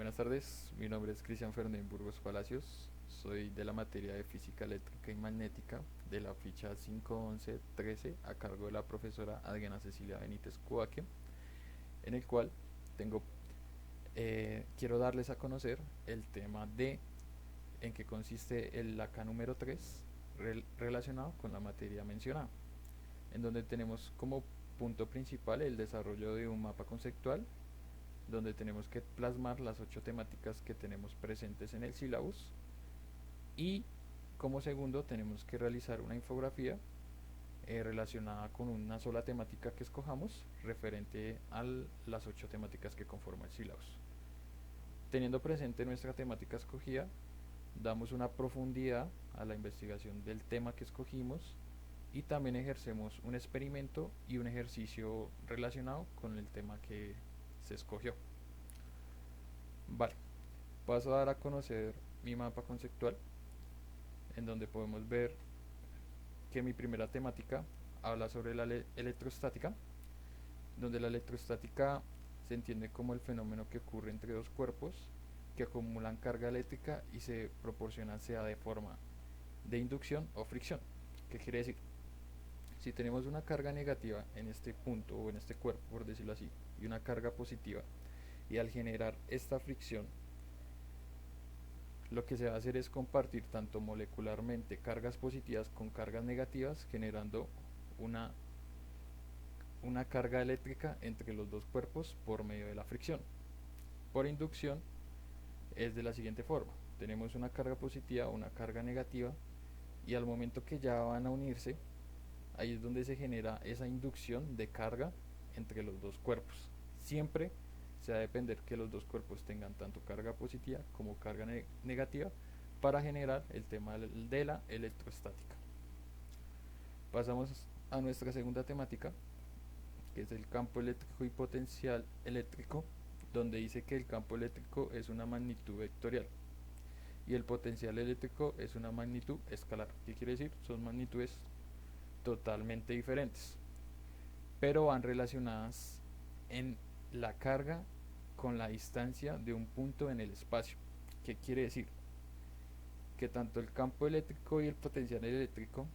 Buenas tardes, mi nombre es Cristian Fernández Burgos Palacios, soy de la materia de Física Eléctrica y Magnética de la ficha 511-13 a cargo de la profesora Adriana Cecilia Benítez Cubaque, en el cual tengo, quiero darles a conocer el tema de en qué consiste el acá número 3 relacionado con la materia mencionada, en donde tenemos como punto principal el desarrollo de un mapa conceptual donde tenemos que plasmar las 8 temáticas que tenemos presentes en el sílabus y como segundo tenemos que realizar una infografía relacionada con una sola temática que escojamos referente a las 8 temáticas que conforman el sílabus. Teniendo presente nuestra temática escogida, damos una profundidad a la investigación del tema que escogimos y también ejercemos un experimento y un ejercicio relacionado con el tema que se escogió. Vale, paso a dar a conocer mi mapa conceptual, en donde podemos ver que mi primera temática habla sobre la electrostática, donde la electrostática se entiende como el fenómeno que ocurre entre dos cuerpos que acumulan carga eléctrica y se proporcionan sea de forma de inducción o fricción. ¿Qué quiere decir? Si tenemos una carga negativa en este punto o en este cuerpo, por decirlo así, y una carga positiva, y al generar esta fricción lo que se va a hacer es compartir tanto molecularmente cargas positivas con cargas negativas, generando una, una carga eléctrica entre los dos cuerpos por medio de la fricción. Por inducción es de la siguiente forma. Tenemos una carga positiva o una carga negativa y al momento que ya van a unirse, ahí es donde se genera esa inducción de carga entre los dos cuerpos. Siempre se va a depender que los dos cuerpos tengan tanto carga positiva como carga negativa para generar el tema de la electrostática. Pasamos a nuestra segunda temática, que es el campo eléctrico y potencial eléctrico, donde dice que el campo eléctrico es una magnitud vectorial y el potencial eléctrico es una magnitud escalar. ¿Qué quiere decir? Son magnitudes totalmente diferentes, pero van relacionadas en la carga con la distancia de un punto en el espacio. ¿Qué quiere decir? Que tanto el campo eléctrico y el potencial eléctrico,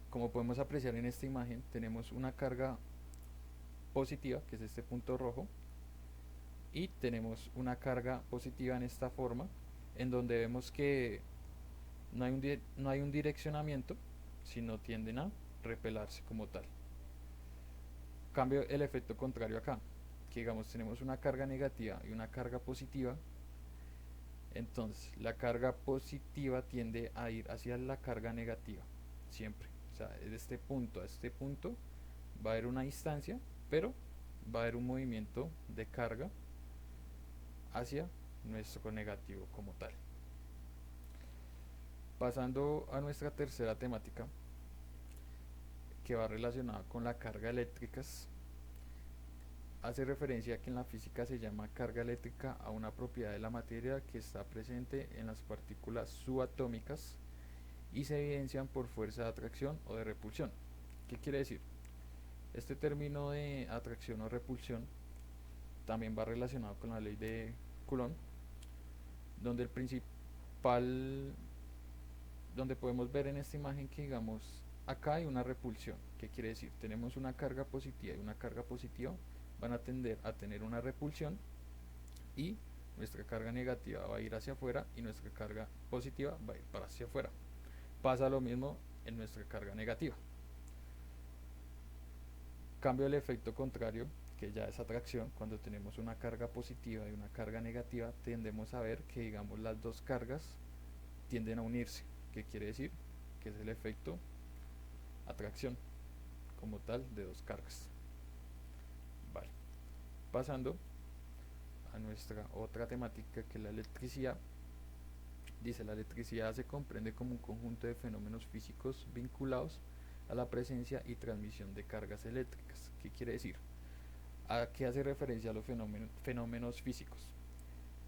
como podemos apreciar en esta imagen, tenemos una carga positiva, que es este punto rojo, y tenemos una carga positiva en esta forma, en donde vemos que no hay un direccionamiento, sino tienden a repelarse como tal. Cambio el efecto contrario acá, que digamos tenemos una carga negativa y una carga positiva, entonces la carga positiva tiende a ir hacia la carga negativa, siempre. O sea, de este punto a este punto va a haber una distancia, pero va a haber un movimiento de carga hacia nuestro negativo como tal. Pasando a nuestra tercera temática, que va relacionada con la carga eléctricas, hace referencia a que en la física se llama carga eléctrica a una propiedad de la materia que está presente en las partículas subatómicas y se evidencian por fuerza de atracción o de repulsión. ¿Qué quiere decir? Este término de atracción o repulsión también va relacionado con la ley de Coulomb, donde el principal, donde podemos ver en esta imagen que digamos acá hay una repulsión. ¿Qué quiere decir? Tenemos una carga positiva y una carga positiva van a tender a tener una repulsión y nuestra carga negativa va a ir hacia afuera y nuestra carga positiva va a ir para hacia afuera. Pasa lo mismo en nuestra carga negativa. Cambio el efecto contrario, que ya es atracción. Cuando tenemos una carga positiva y una carga negativa, tendemos a ver que digamos las dos cargas tienden a unirse. ¿Qué quiere decir? Que es el efecto atracción como tal de dos cargas. Vale. Pasando a nuestra otra temática, que es la electricidad. Dice: la electricidad se comprende como un conjunto de fenómenos físicos vinculados a la presencia y transmisión de cargas eléctricas. ¿Qué quiere decir? ¿A qué hace referencia a los fenómenos físicos?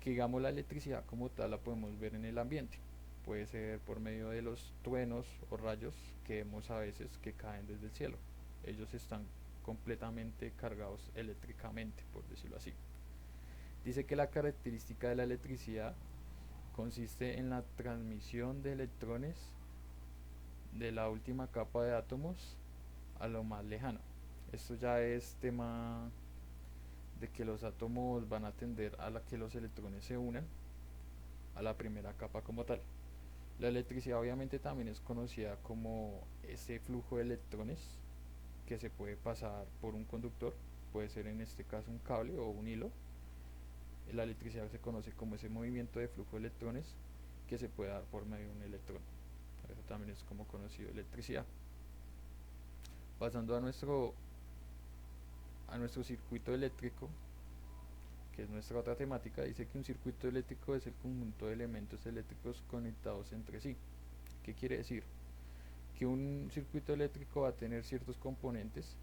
Que digamos la electricidad como tal la podemos ver en el ambiente. Puede ser por medio de los truenos o rayos que vemos a veces que caen desde el cielo. Ellos están completamente cargados eléctricamente, por decirlo así. Dice que la característica de la electricidad consiste en la transmisión de electrones de la última capa de átomos a lo más lejano. Esto ya es tema de que los átomos van a tender a la que los electrones se unan a la primera capa como tal. La electricidad obviamente también es conocida como ese flujo de electrones que se puede pasar por un conductor, puede ser en este caso un cable o un hilo. La electricidad se conoce como ese movimiento de flujo de electrones que se puede dar por medio de un electrón. Eso también es como conocido electricidad. Pasando a nuestro circuito eléctrico, que es nuestra otra temática, dice que un circuito eléctrico es el conjunto de elementos eléctricos conectados entre sí. ¿Qué quiere decir? Que un circuito eléctrico va a tener ciertos componentes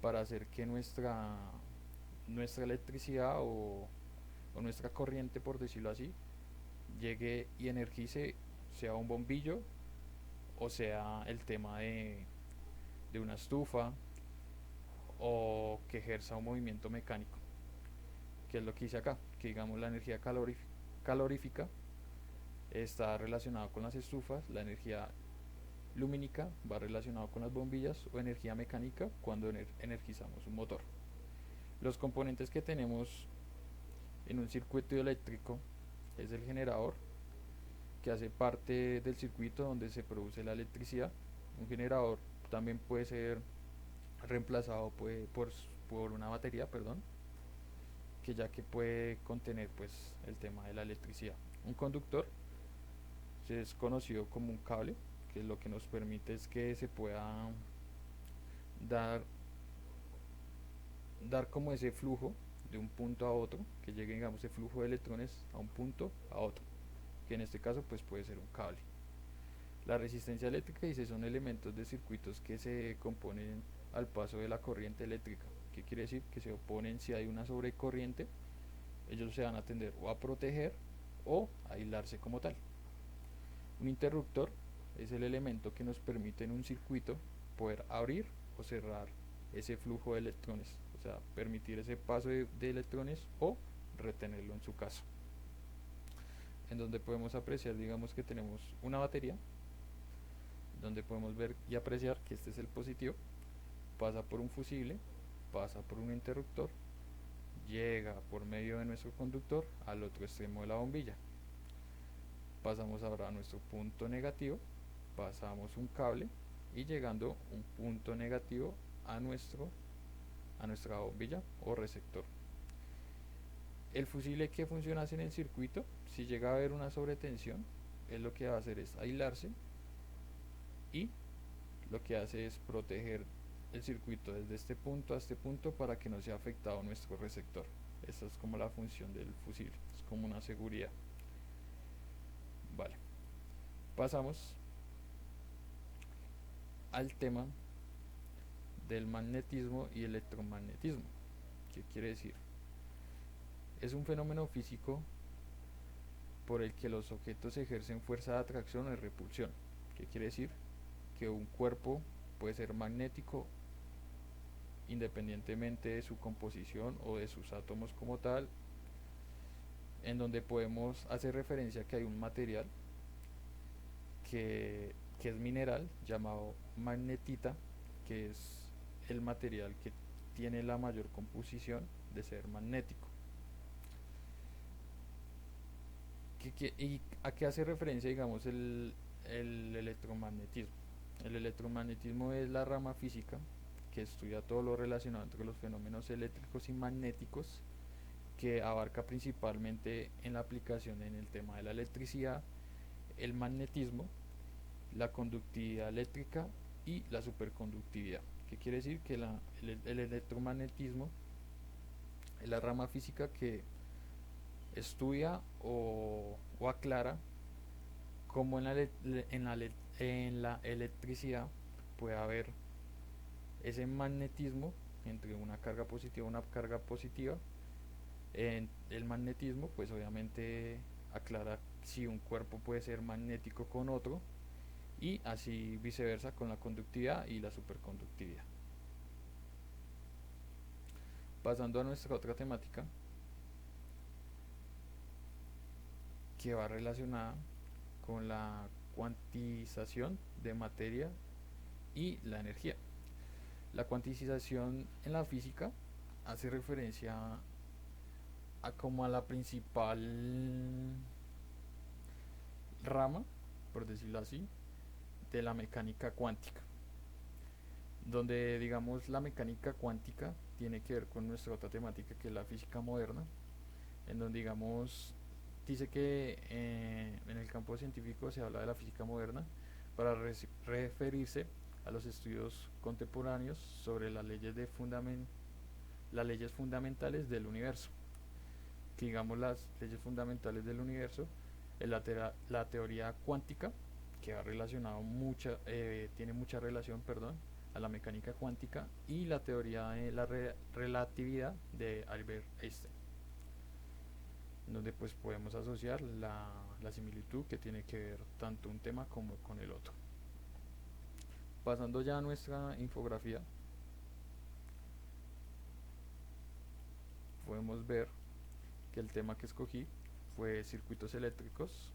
para hacer que nuestra electricidad o nuestra corriente, por decirlo así, llegue y energice, sea un bombillo o sea el tema de una estufa o que ejerza un movimiento mecánico, que es lo que hice acá, que digamos la energía calorífica está relacionada con las estufas, la energía lumínica va relacionado con las bombillas, o energía mecánica cuando energizamos un motor. Los componentes que tenemos en un circuito eléctrico es el generador, que hace parte del circuito donde se produce la electricidad. Un generador también puede ser reemplazado por una batería, perdón, que ya que puede contener pues el tema de la electricidad. Un conductor es conocido como un cable, que lo que nos permite es que se pueda dar, dar como ese flujo de un punto a otro, que llegue digamos ese flujo de electrones a un punto a otro, que en este caso pues puede ser un cable. La resistencia eléctrica dice son elementos de circuitos que se componen al paso de la corriente eléctrica. ¿Qué quiere decir? Que se oponen si hay una sobrecorriente, ellos se van a tender o a proteger o a aislarse como tal. Un interruptor es el elemento que nos permite en un circuito poder abrir o cerrar ese flujo de electrones, o sea, permitir ese paso de electrones o retenerlo en su caso. En donde podemos apreciar, digamos que tenemos una batería, donde podemos ver y apreciar que este es el positivo, pasa por un fusible, pasa por un interruptor, llega por medio de nuestro conductor al otro extremo de la bombilla. Pasamos ahora a nuestro punto negativo, pasamos un cable y llegando un punto negativo a nuestra bombilla o receptor. El fusible, que funciona así en el circuito, si llega a haber una sobretensión, él lo que va a hacer es aislarse y lo que hace es proteger el circuito desde este punto a este punto para que no sea afectado nuestro receptor. Esta es como la función del fusible, es como una seguridad. Vale, pasamos al tema del magnetismo y electromagnetismo. ¿Qué quiere decir? Es un fenómeno físico por el que los objetos ejercen fuerza de atracción o repulsión. ¿Qué quiere decir? Que un cuerpo puede ser magnético independientemente de su composición o de sus átomos como tal, en donde podemos hacer referencia a que hay un material que es mineral llamado magnetita, que es el material que tiene la mayor composición de ser magnético. ¿Y a qué hace referencia, digamos, el electromagnetismo? El electromagnetismo es la rama física que estudia todo lo relacionado entre los fenómenos eléctricos y magnéticos, que abarca principalmente en la aplicación en el tema de la electricidad, el magnetismo, la conductividad eléctrica y la superconductividad. ¿Qué quiere decir? Que el electromagnetismo es la rama física que estudia o aclara cómo en la electricidad puede haber ese magnetismo entre una carga positiva y una carga positiva. En el magnetismo pues obviamente aclara si un cuerpo puede ser magnético con otro, y así viceversa con la conductividad y la superconductividad. Pasando a nuestra otra temática, que va relacionada con la cuantización de materia y la energía. La cuantización en la física hace referencia a como a la principal rama, por decirlo así, de la mecánica cuántica, donde digamos la mecánica cuántica tiene que ver con nuestra otra temática que es la física moderna, en donde digamos dice que en el campo científico se habla de la física moderna para referirse a los estudios contemporáneos sobre las leyes fundamentales del universo. Que digamos las leyes fundamentales del universo es la teoría cuántica, que ha relacionado tiene mucha relación, perdón, a la mecánica cuántica y la teoría de la relatividad de Albert Einstein, donde pues podemos asociar la similitud que tiene que ver tanto un tema como con el otro. Pasando ya a nuestra infografía, podemos ver que el tema que escogí fue circuitos eléctricos,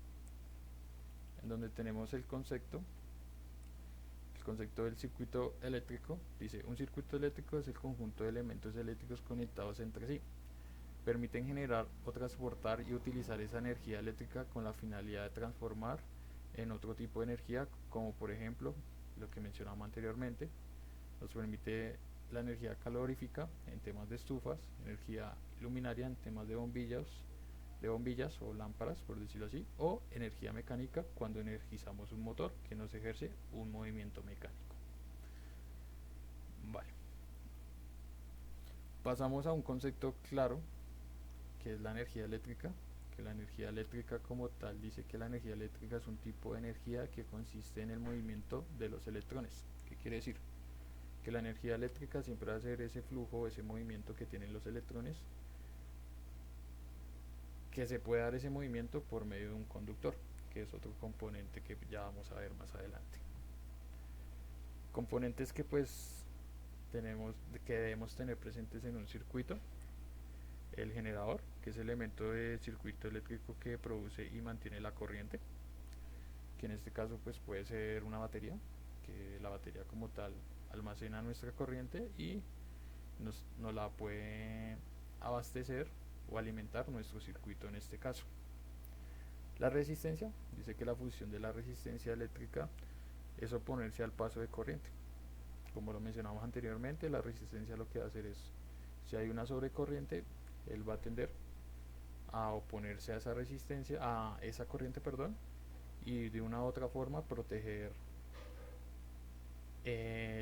en donde tenemos el concepto del circuito eléctrico. Dice: un circuito eléctrico es el conjunto de elementos eléctricos conectados entre sí. Permiten generar o transportar y utilizar esa energía eléctrica con la finalidad de transformar en otro tipo de energía, como por ejemplo lo que mencionamos anteriormente. Nos permite la energía calorífica en temas de estufas, energía luminaria en temas de bombillas o lámparas, por decirlo así, o energía mecánica cuando energizamos un motor que nos ejerce un movimiento mecánico. Vale. Pasamos a un concepto claro, que es la energía eléctrica. Que la energía eléctrica como tal dice que la energía eléctrica es un tipo de energía que consiste en el movimiento de los electrones. ¿Qué quiere decir? Que la energía eléctrica siempre va a ser ese flujo, ese movimiento que tienen los electrones, que se puede dar ese movimiento por medio de un conductor, que es otro componente que ya vamos a ver más adelante. Componentes que pues que debemos tener presentes en un circuito: el generador, que es el elemento del circuito eléctrico que produce y mantiene la corriente, que en este caso pues puede ser una batería, que la batería como tal almacena nuestra corriente y nos la puede abastecer o alimentar nuestro circuito en este caso. La resistencia dice que la función de la resistencia eléctrica es oponerse al paso de corriente. Como lo mencionamos anteriormente, la resistencia lo que va a hacer es, si hay una sobrecorriente, él va a tender a oponerse a esa resistencia, a esa corriente, perdón, y de una u otra forma proteger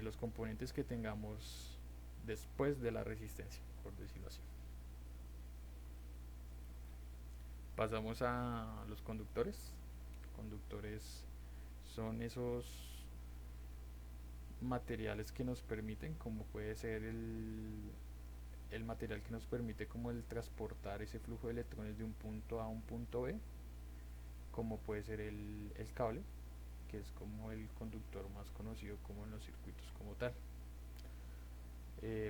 los componentes que tengamos después de la resistencia, por decirlo así. Pasamos a los conductores. Conductores son esos materiales que nos permiten, como puede ser el material que nos permite como el transportar ese flujo de electrones de un punto a un punto B, como puede ser el cable, que es como el conductor más conocido como en los circuitos como tal.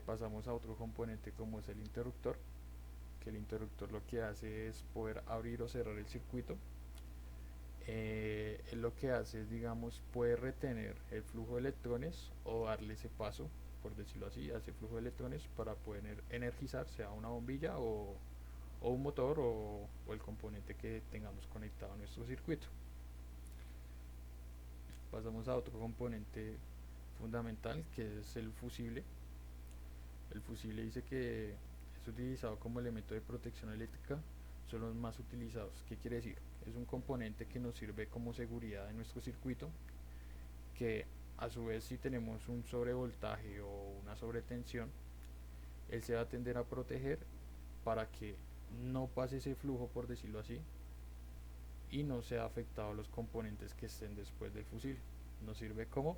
Pasamos a otro componente como es el interruptor, que el interruptor lo que hace es poder abrir o cerrar el circuito. Lo que hace es, digamos, puede retener el flujo de electrones o darle ese paso, por decirlo así, a ese flujo de electrones para poder energizar, sea una bombilla o un motor o el componente que tengamos conectado a nuestro circuito. Pasamos a otro componente fundamental, que es el fusible. El fusible dice que es utilizado como elemento de protección eléctrica, son los más utilizados. ¿Qué quiere decir? Es un componente que nos sirve como seguridad en nuestro circuito, que a su vez si tenemos un sobrevoltaje o una sobretensión, él se va a tender a proteger para que no pase ese flujo, por decirlo así, y no sea afectado los componentes que estén después del fusible. Nos sirve como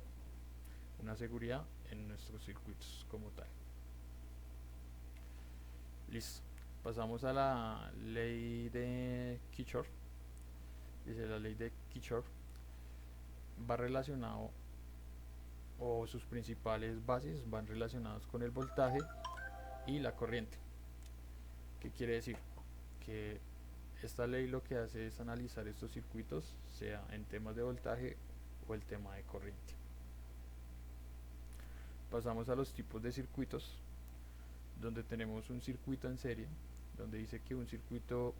una seguridad en nuestros circuitos como tal. Listo. Pasamos a la ley de Kirchhoff. Dice: la ley de Kirchhoff va relacionado, o sus principales bases van relacionados con el voltaje y la corriente. ¿Qué quiere decir? Que Esta ley lo que hace es analizar estos circuitos, sea en temas de voltaje o el tema de corriente. Pasamos a los tipos de circuitos, donde tenemos un circuito en serie, donde dice que un circuito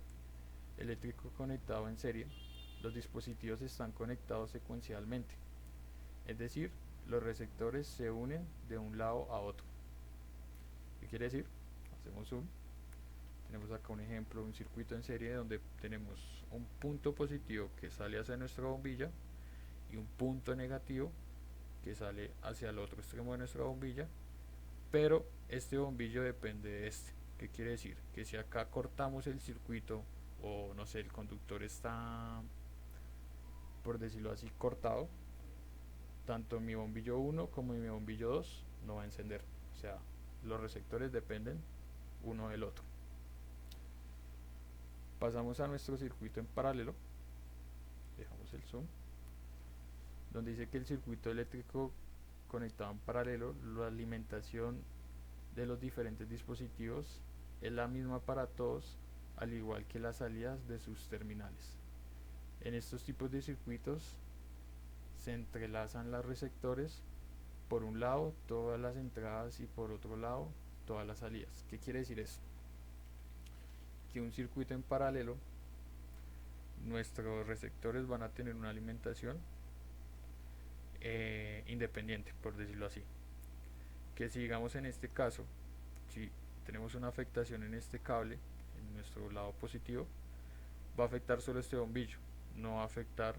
eléctrico conectado en serie, los dispositivos están conectados secuencialmente, es decir, los receptores se unen de un lado a otro. ¿Qué quiere decir? Hacemos zoom. Tenemos acá un ejemplo, un circuito en serie donde tenemos un punto positivo que sale hacia nuestra bombilla y un punto negativo que sale hacia el otro extremo de nuestra bombilla, pero este bombillo depende de este. ¿Qué quiere decir? Que si acá cortamos el circuito, o no sé, el conductor está, por decirlo así, cortado, tanto mi bombillo 1 como mi bombillo 2 no va a encender. O sea, los receptores dependen uno del otro. Pasamos a nuestro circuito en paralelo, dejamos el zoom, donde dice que el circuito eléctrico conectado en paralelo, la alimentación de los diferentes dispositivos es la misma para todos, al igual que las salidas de sus terminales. En estos tipos de circuitos se entrelazan los receptores, por un lado todas las entradas y por otro lado todas las salidas. ¿Qué quiere decir eso? Que un circuito en paralelo, nuestros receptores van a tener una alimentación independiente, por decirlo así. Que si digamos en este caso, si tenemos una afectación en este cable, en nuestro lado positivo, va a afectar solo este bombillo, no va a afectar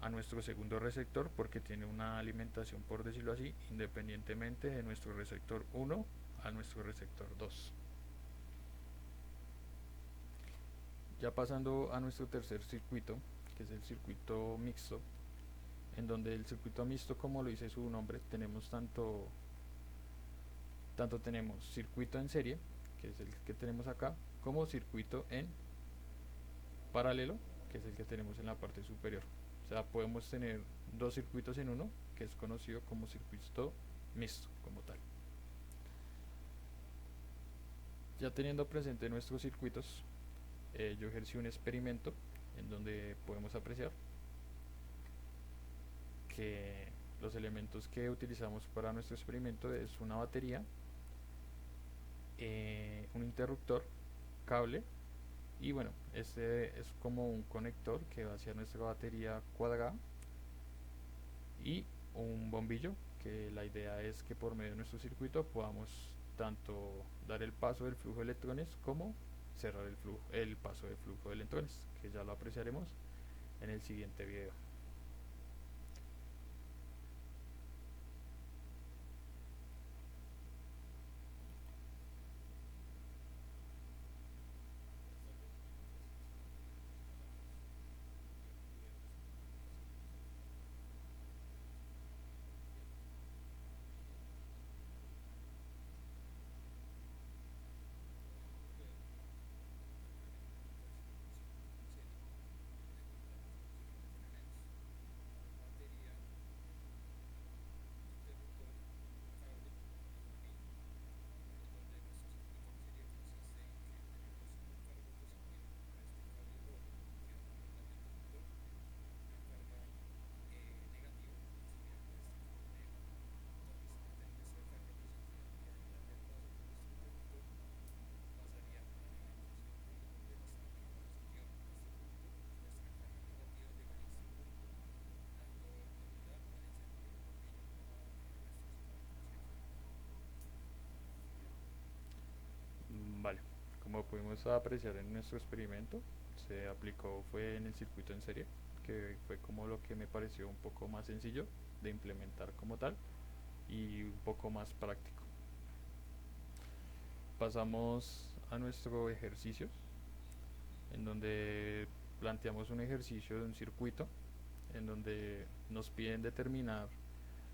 a nuestro segundo receptor porque tiene una alimentación, por decirlo así, independientemente de nuestro receptor 1 a nuestro receptor 2. Ya pasando a nuestro tercer circuito, que es el circuito mixto, en donde el circuito mixto, como lo dice su nombre, tenemos tanto tenemos circuito en serie, que es el que tenemos acá, como circuito en paralelo, que es el que tenemos en la parte superior. O sea, podemos tener dos circuitos en uno, que es conocido como circuito mixto como tal. Ya teniendo presente nuestros circuitos, yo ejercí un experimento en donde podemos apreciar que los elementos que utilizamos para nuestro experimento es una batería, un interruptor, cable, y bueno, este es como un conector que va hacia nuestra batería cuadrada, y un bombillo, que la idea es que por medio de nuestro circuito podamos tanto dar el paso del flujo de electrones como cerrar el paso del flujo de electrones, que ya lo apreciaremos en el siguiente video. Vale, como pudimos apreciar en nuestro experimento, se aplicó fue en el circuito en serie, que fue como lo que me pareció un poco más sencillo de implementar como tal y un poco más práctico. Pasamos a nuestro ejercicio, en donde planteamos un ejercicio de un circuito, en donde nos piden determinar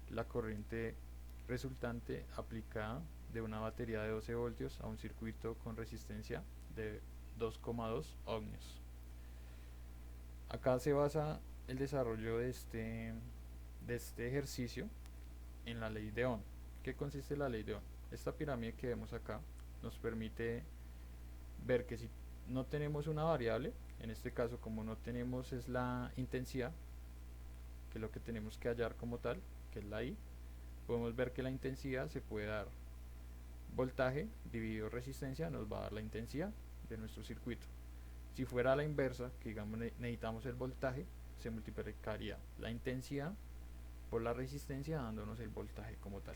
la corriente resultante aplicada de una batería de 12 voltios a un circuito con resistencia de 2,2 ohmios. Acá se basa el desarrollo de este ejercicio en la ley de Ohm. ¿Qué consiste la ley de Ohm? Esta pirámide que vemos acá nos permite ver que si no tenemos una variable, en este caso como no tenemos es la intensidad, que es lo que tenemos que hallar como tal, que es la I, podemos ver que la intensidad se puede dar voltaje dividido resistencia, nos va a dar la intensidad de nuestro circuito. Si fuera a la inversa, que digamos necesitamos el voltaje, se multiplicaría la intensidad por la resistencia dándonos el voltaje como tal.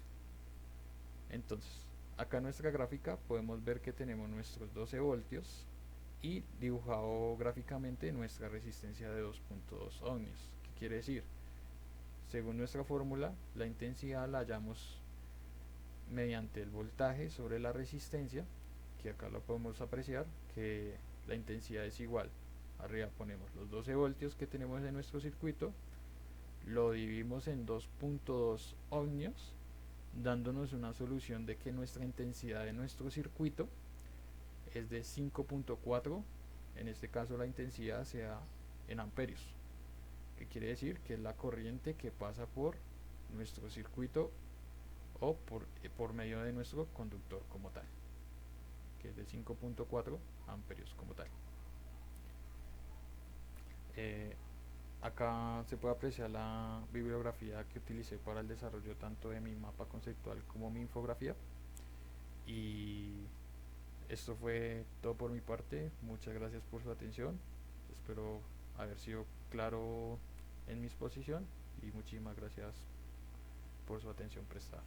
Entonces, acá en nuestra gráfica podemos ver que tenemos nuestros 12 voltios y dibujado gráficamente nuestra resistencia de 2.2 ohmios. ¿Qué quiere decir? Según nuestra fórmula, la intensidad la hallamos mediante el voltaje sobre la resistencia, que acá lo podemos apreciar, que la intensidad es igual. Arriba ponemos los 12 voltios que tenemos en nuestro circuito, lo dividimos en 2.2 ohmios, dándonos una solución de que nuestra intensidad de nuestro circuito es de 5.4, en este caso la intensidad sea en amperios, que quiere decir que es la corriente que pasa por nuestro circuito o por medio de nuestro conductor como tal, que es de 5.4 amperios como tal. Acá se puede apreciar la bibliografía que utilicé para el desarrollo tanto de mi mapa conceptual como mi infografía. Y esto fue todo por mi parte. Muchas gracias por su atención. Espero haber sido claro en mi exposición y muchísimas gracias por su atención prestada.